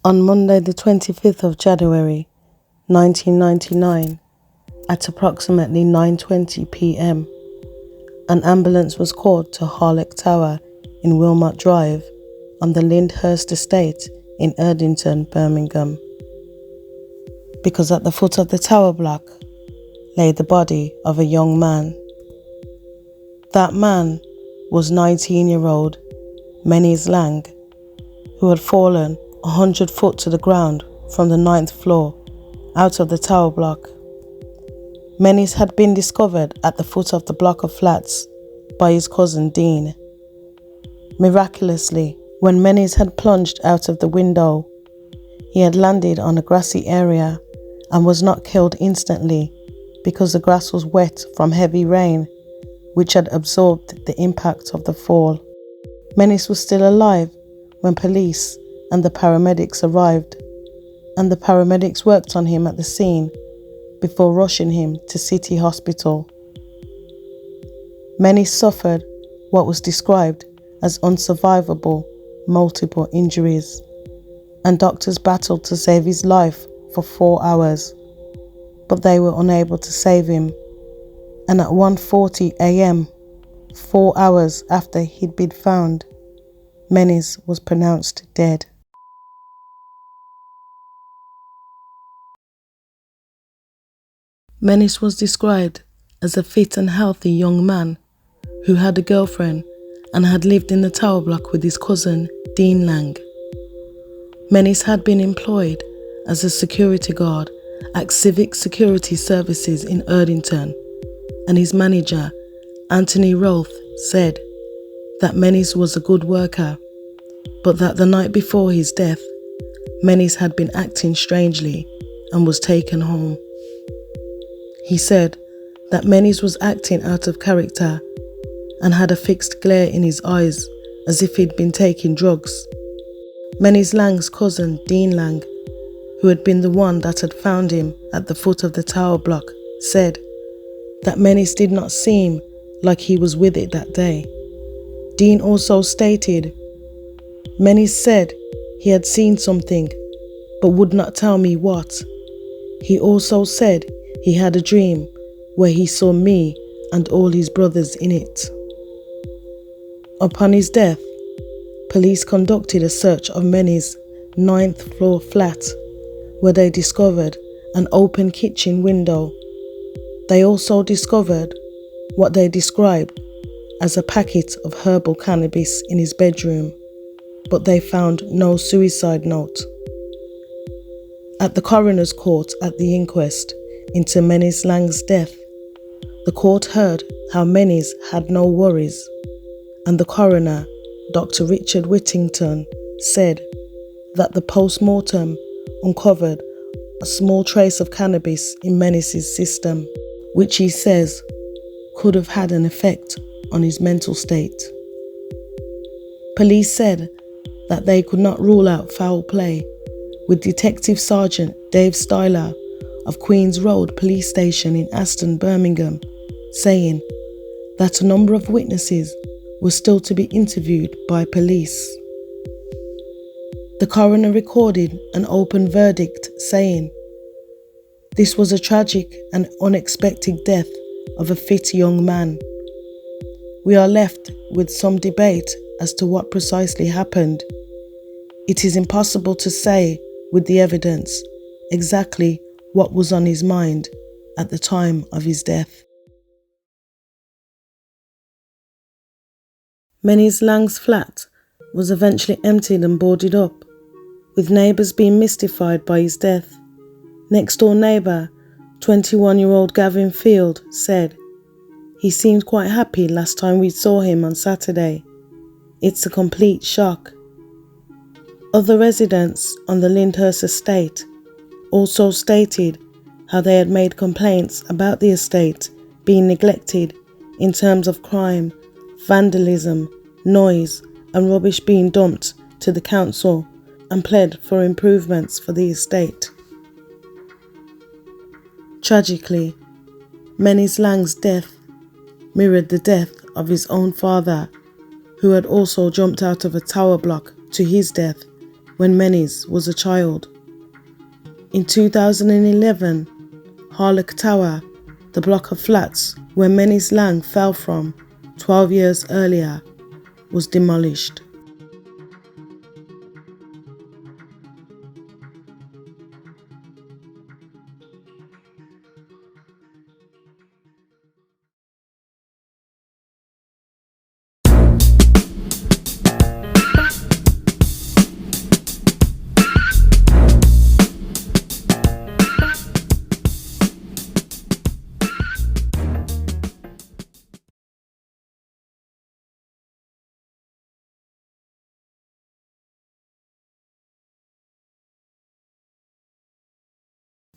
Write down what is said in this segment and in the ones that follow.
On Monday the 25th of January 1999, at approximately 9:20 p.m, an ambulance was called to Wilmot Tower in Wilmot Drive on the Lyndhurst estate in Everton, Birmingham, because at the foot of the tower block lay the body of a young man. That man was 19-year-old Menace Lang, who had fallen 100 foot to the ground from the 9th floor out of the tower block. Menace had been discovered at the foot of the block of flats by his cousin Dean. Miraculously, when Menace had plunged out of the window, he had landed on a grassy area and was not killed instantly because the grass was wet from heavy rain, which had absorbed the impact of the fall. Menace was still alive when police and the paramedics arrived, and the paramedics worked on him at the scene before rushing him to City Hospital. Menace suffered what was described as unsurvivable multiple injuries, and doctors battled to save his life for 4 hours, but they were unable to save him, and at 1:40 a.m, 4 hours after he'd been found, Menace was pronounced dead. Menace was described as a fit and healthy young man who had a girlfriend and had lived in the tower block with his cousin Dean Lang. Menace had been employed as a security guard at Civic Security Services in Everton, and his manager, Anthony Roth, said that Menace was a good worker, but that the night before his death, Menace had been acting strangely and was taken home. He said that Menace was acting out of character and had a fixed glare in his eyes as if he'd been taking drugs. Menace Lang's cousin, Dean Lang, who had been the one that had found him at the foot of the tower block, said that Menace did not seem like he was with it that day. Dean also stated, "Menace said he had seen something, but would not tell me what. He also said he had a dream where he saw me and all his brothers in it." Upon his death, police conducted a search of Menace's 9th floor flat, where they discovered an open kitchen window. They also discovered what they described as a packet of herbal cannabis in his bedroom, but they found no suicide note. At the coroner's court at the inquest into Menace Lang's death, the court heard how Menace had no worries, and the coroner, Dr. Richard Whittington, said that the post-mortem uncovered a small trace of cannabis in Menace's system, which he says could have had an effect on his mental state. Police said that they could not rule out foul play, with Detective Sergeant Dave Styler of Queen's Road Police Station in Aston, Birmingham, saying that a number of witnesses were still to be interviewed by police. The coroner recorded an open verdict saying, "This was a tragic and unexpected death of a fit young man. We are left with some debate as to what precisely happened. It is impossible to say with the evidence exactly what was on his mind at the time of his death." Menace Lang's flat was eventually emptied and boarded up, with neighbours being mystified by his death. Next-door neighbour, 21-year-old Gavin Field, said, "He seemed quite happy last time we saw him on Saturday. It's a complete shock." Other residents on the Lyndhurst estate also stated how they had made complaints about the estate being neglected in terms of crime, vandalism, noise, and rubbish being dumped to the council, and pled for improvements for the estate. Tragically, Menace Lang's death mirrored the death of his own father, who had also jumped out of a tower block to his death when Menace was a child. In 2011, Wilmot Tower, the block of flats where Menace Lang fell from 12 years earlier, was demolished.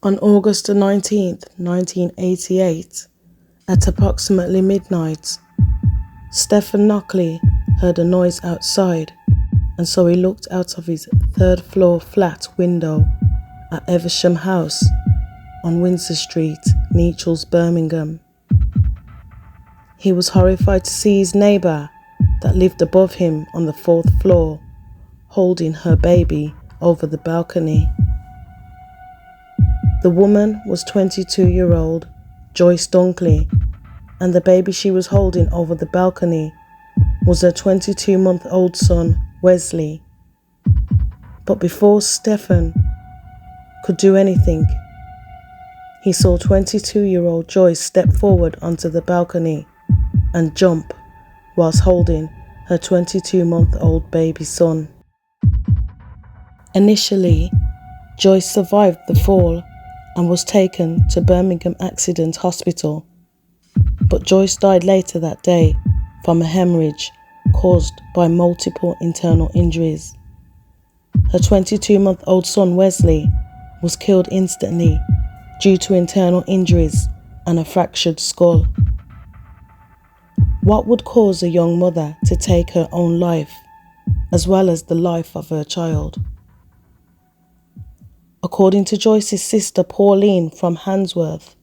On August 19, 1988, at approximately midnight, Stephen Knockley heard a noise outside, and so he looked out of his third-floor flat window at Everton House on Windsor Street, Nechells, Birmingham. He was horrified to see his neighbour that lived above him on the fourth floor holding her baby over the balcony. The woman was 22-year-old Joyce Dunkley, and the baby she was holding over the balcony was her 22-month-old son, Wesley. But before Stephen could do anything, he saw 22-year-old Joyce step forward onto the balcony and jump whilst holding her 22-month-old baby son. Initially, Joyce survived the fall and was taken to Birmingham Accident Hospital, but Joyce died later that day from a hemorrhage caused by multiple internal injuries. Her 22-month-old son Wesley was killed instantly due to internal injuries and a fractured skull. What would cause a young mother to take her own life, as well as the life of her child? According to Joyce's sister Pauline from Handsworth,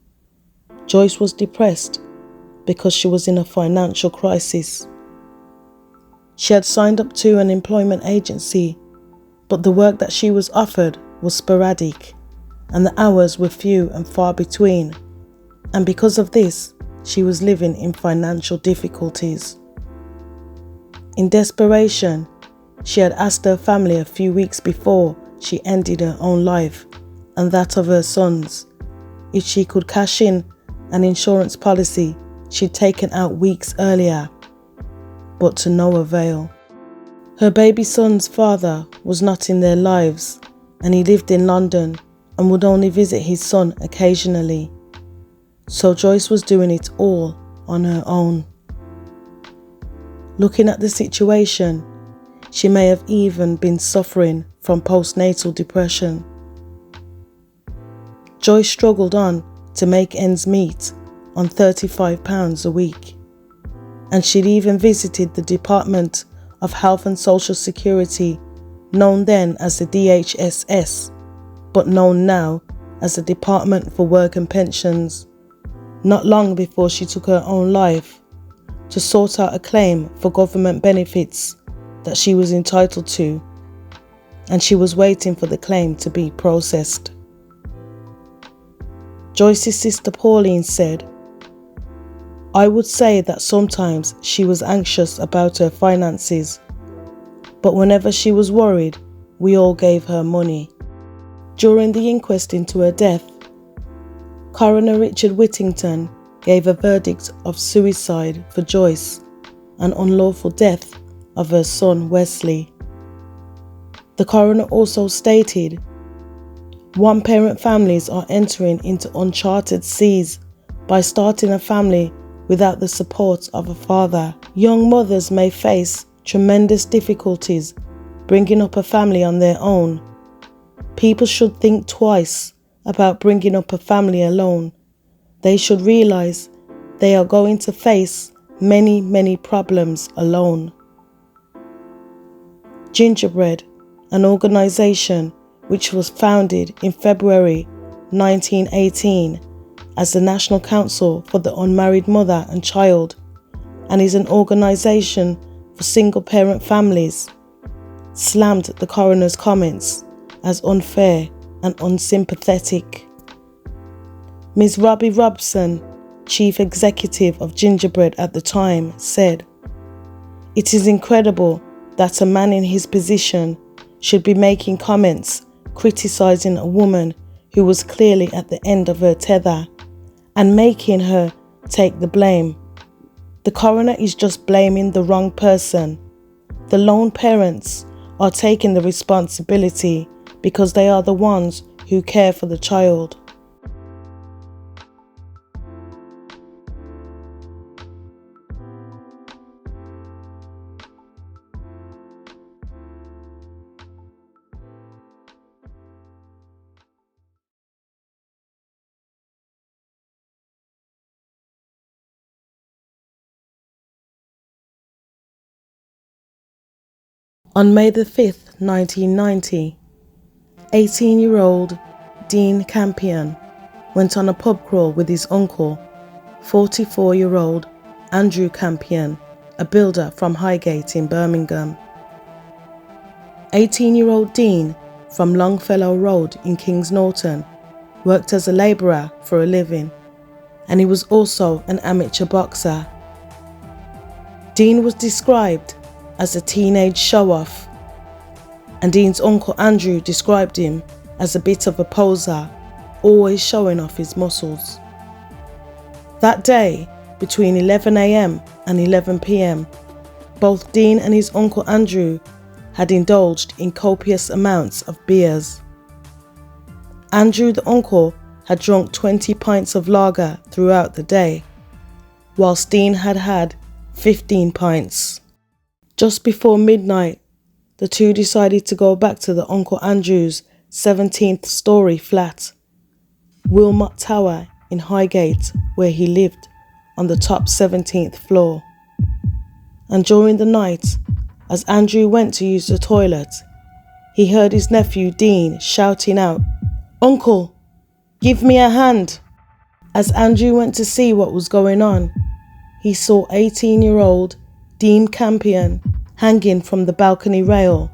Joyce was depressed because she was in a financial crisis. She had signed up to an employment agency, but the work that she was offered was sporadic and the hours were few and far between, and because of this, she was living in financial difficulties. In desperation, she had asked her family a few weeks before she ended her own life and that of her sons if she could cash in an insurance policy she'd taken out weeks earlier, but to no avail. Her baby son's father was not in their lives, and he lived in London and would only visit his son occasionally, so Joyce was doing it all on her own. Looking at the situation, she may have even been suffering from postnatal depression. Joyce struggled on to make ends meet on £35 a week, and she'd even visited the Department of Health and Social Security, known then as the DHSS, but known now as the Department for Work and Pensions, not long before she took her own life, to sort out a claim for government benefits that she was entitled to, and she was waiting for the claim to be processed. Joyce's sister Pauline said, "I would say that sometimes she was anxious about her finances, but whenever she was worried, we all gave her money." During the inquest into her death, Coroner Richard Whittington gave a verdict of suicide for Joyce and unlawful death of her son Wesley. The coroner also stated, "One-parent families are entering into uncharted seas by starting a family without the support of a father. Young mothers may face tremendous difficulties bringing up a family on their own. People should think twice about bringing up a family alone. They should realize they are going to face many problems alone." Gingerbread, an organization which was founded in February 1918 as the National Council for the Unmarried Mother and Child, and is an organization for single-parent families, slammed the coroner's comments as unfair and unsympathetic. Ms. Robbie Robson, chief executive of Gingerbread at the time, said, "It is incredible that a man in his position should be making comments criticizing a woman who was clearly at the end of her tether and making her take the blame. The coroner is just blaming the wrong person. The lone parents are taking the responsibility because they are the ones who care for the child." On May the 5th, 1990, 18-year-old Dean Campion went on a pub crawl with his uncle, 44-year-old Andrew Campion, a builder from Highgate in Birmingham. 18-year-old Dean from Longfellow Road in Kings Norton worked as a labourer for a living, and he was also an amateur boxer. Dean was described as a teenage show-off, and Dean's uncle Andrew described him as a bit of a poser, always showing off his muscles. That day, between 11 a.m. and 11 p.m, both Dean and his uncle Andrew had indulged in copious amounts of beers. Andrew, the uncle, had drunk 20 pints of lager throughout the day, whilst Dean had had 15 pints. Just before midnight, the two decided to go back to the Uncle Andrew's 17th story flat, Wilmot Tower in Highgate, where he lived, on the top 17th floor. And during the night, as Andrew went to use the toilet, he heard his nephew Dean shouting out, "Uncle, give me a hand." As Andrew went to see what was going on, he saw 18-year-old Dean Campion hanging from the balcony rail.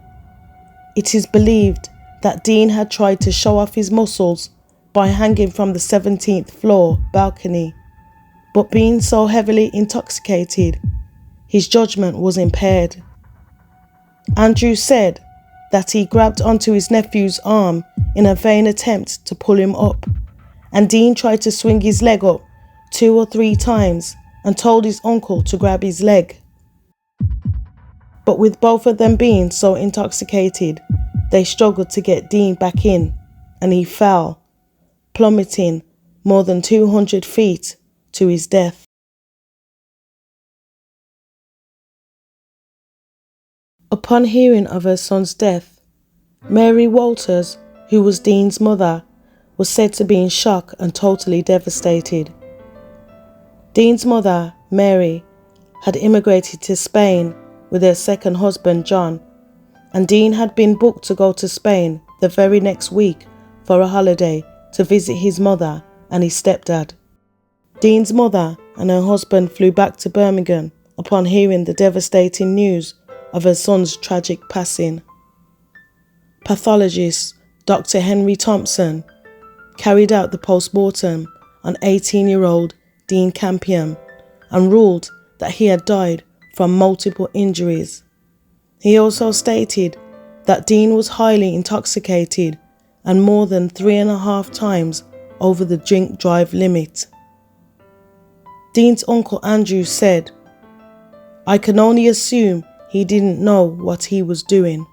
It is believed that Dean had tried to show off his muscles by hanging from the 17th floor balcony, but being so heavily intoxicated, his judgment was impaired. Andrew said that he grabbed onto his nephew's arm in a vain attempt to pull him up, and Dean tried to swing his leg up 2 or 3 times and told his uncle to grab his leg. But with both of them being so intoxicated, they struggled to get Dean back in, and he fell, plummeting more than 200 feet to his death. Upon hearing of her son's death, Mary Walters, who was Dean's mother, was said to be in shock and totally devastated. Dean's mother, Mary, had immigrated to Spain with her second husband, John, and Dean had been booked to go to Spain the very next week for a holiday to visit his mother and his stepdad. Dean's mother and her husband flew back to Birmingham upon hearing the devastating news of her son's tragic passing. Pathologist Dr. Henry Thompson carried out the post-mortem on 18-year-old Dean Campion and ruled that he had died from multiple injuries. He also stated that Dean was highly intoxicated and more than 3.5 times over the drink-drive limit. Dean's uncle Andrew said, "I can only assume he didn't know what he was doing."